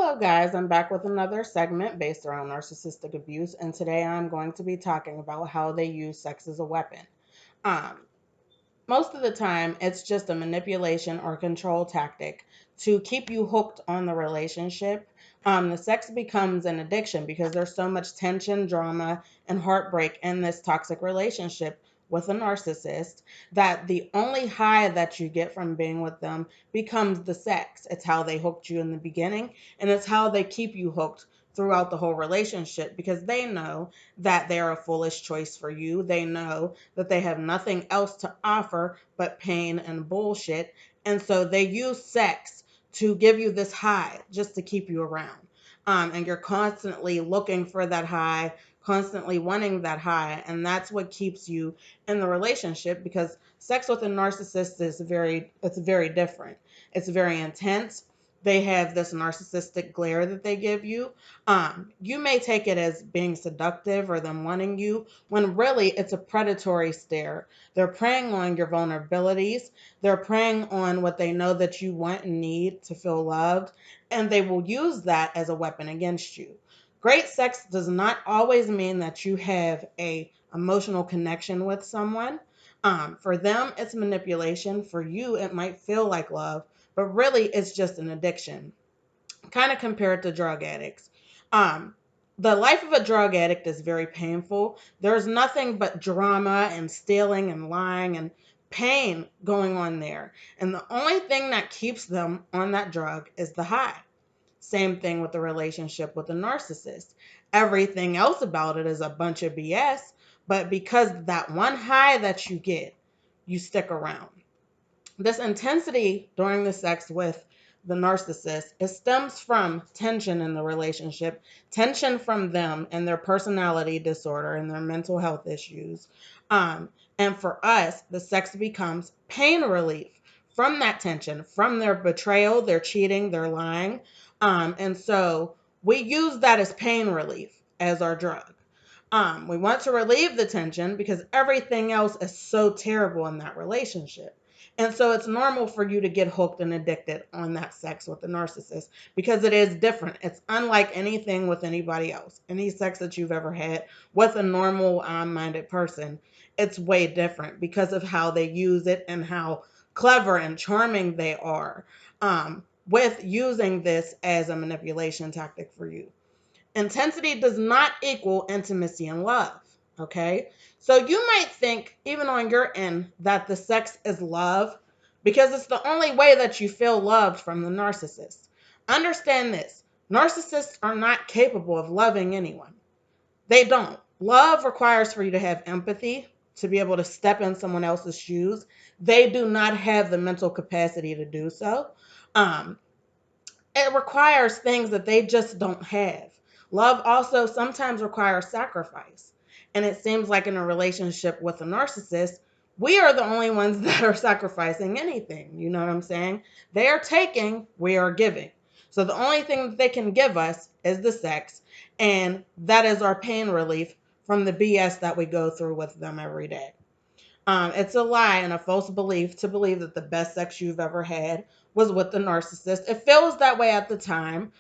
Hello, guys. I'm back with another segment based around narcissistic abuse, and today I'm going to be talking about how they use sex as a weapon. Um, Most of the time, it's just a manipulation or control tactic to keep you hooked on the relationship. The sex becomes an addiction because there's so much tension, drama, and heartbreak in this toxic relationship with a narcissist that the only high that you get from being with them becomes the sex. It's how they hooked you in the beginning, and it's how they keep you hooked throughout the whole relationship because they know that they're a foolish choice for you. They know that they have nothing else to offer but pain and bullshit. And so they use sex to give you this high just to keep you around. And you're constantly looking for that high, constantly wanting that high. And that's what keeps you in the relationship because sex with a narcissist it's very different. It's very intense. They have this narcissistic glare that they give you. You may take it as being seductive or them wanting you, when really it's a predatory stare. They're preying on your vulnerabilities. They're preying on what they know that you want and need to feel loved, and they will use that as a weapon against you. Great sex does not always mean that you have a emotional connection with someone. For them, it's manipulation. For you, it might feel like love, but really it's just an addiction, kind of compared to drug addicts. Um, the life of a drug addict is very painful. There's nothing but drama and stealing and lying and pain going on there. And the only thing that keeps them on that drug is the high. Same thing with the relationship with a narcissist. Everything else about it is a bunch of BS, but because that one high that you get, you stick around. This intensity during the sex with the narcissist, it stems from tension in the relationship, tension from them and their personality disorder and their mental health issues. And for us, the sex becomes pain relief from that tension, from their betrayal, their cheating, their lying. And so we use that as pain relief as our drug. We want to relieve the tension because everything else is so terrible in that relationship. And so it's normal for you to get hooked and addicted on that sex with the narcissist because it is different. It's unlike anything with anybody else. Any sex that you've ever had with a normal minded person, it's way different because of how they use it and how clever and charming they are with using this as a manipulation tactic for you. Intensity does not equal intimacy and love. Okay. So you might think, even on your end, that the sex is love because it's the only way that you feel loved from the narcissist. Understand this: narcissists are not capable of loving anyone. They don't. Love requires for you to have empathy, to be able to step in someone else's shoes. They do not have the mental capacity to do so. Um, it requires things that they just don't have. Love also sometimes requires sacrifice. And it seems like in a relationship with a narcissist, we are the only ones that are sacrificing anything. You know what I'm saying? They are taking, we are giving. So the only thing that they can give us is the sex. And that is our pain relief from the BS that we go through with them every day. It's a lie and a false belief to believe that the best sex you've ever had was with the narcissist. It feels that way at the time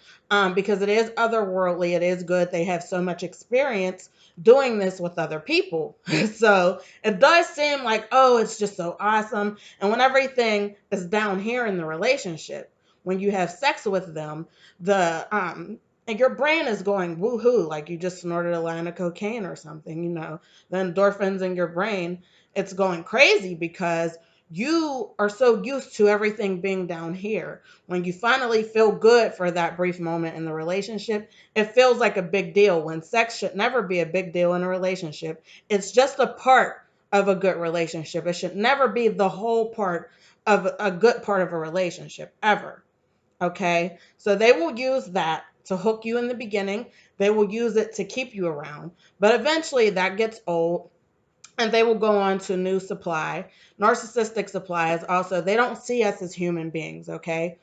because it is otherworldly. It is good. They have so much experience doing this with other people. So it does seem like, oh, it's just so awesome. And when everything is down here in the relationship, when you have sex with them, and your brain is going woohoo, like you just snorted a line of cocaine or something, the endorphins in your brain, it's going crazy because you are so used to everything being down here. When you finally feel good for that brief moment in the relationship, it feels like a big deal when sex should never be a big deal in a relationship. It's just a part of a good relationship. It should never be the whole part of a good part of a relationship ever. Okay? So they will use that to hook you in the beginning. They will use it to keep you around. But eventually that gets old and they will go on to new supply. Narcissistic supply is also, they don't see us as human beings, okay?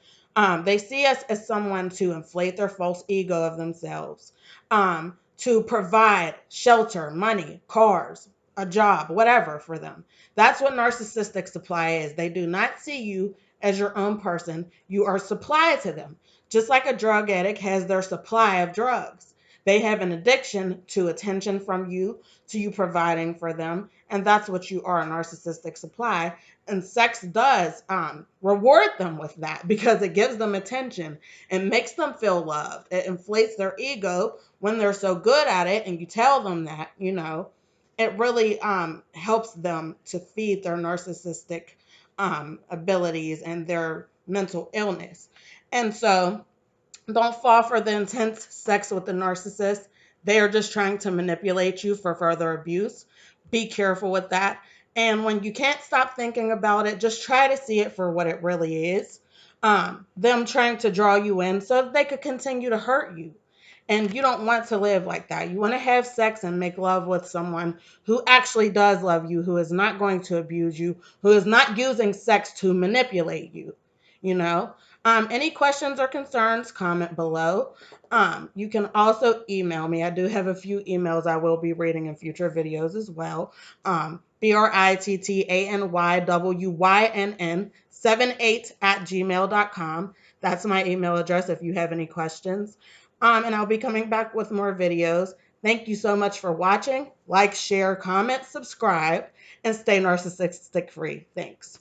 They see us as someone to inflate their false ego of themselves, to provide shelter, money, cars, a job, whatever for them. That's what narcissistic supply is. They do not see you as your own person. You are supply to them. Just like a drug addict has their supply of drugs, they have an addiction to attention from you, to you providing for them, and that's what you are, a narcissistic supply. And sex does reward them with that because it gives them attention. It makes them feel loved. It inflates their ego when they're so good at it, and you tell them that, it really helps them to feed their narcissistic abilities and their mental illness. And so don't fall for the intense sex with the narcissist. They are just trying to manipulate you for further abuse. Be careful with that. And when you can't stop thinking about it, just try to see it for what it really is. Them trying to draw you in so that they could continue to hurt you. And you don't want to live like that. You want to have sex and make love with someone who actually does love you, who is not going to abuse you, who is not using sex to manipulate you, you know? Any questions or concerns, comment below. You can also email me. I do have a few emails I will be reading in future videos as well. BRITTANYWYNN78 That's my email address if you have any questions. And I'll be coming back with more videos. Thank you so much for watching. Like, share, comment, subscribe, and stay narcissistic free. Thanks.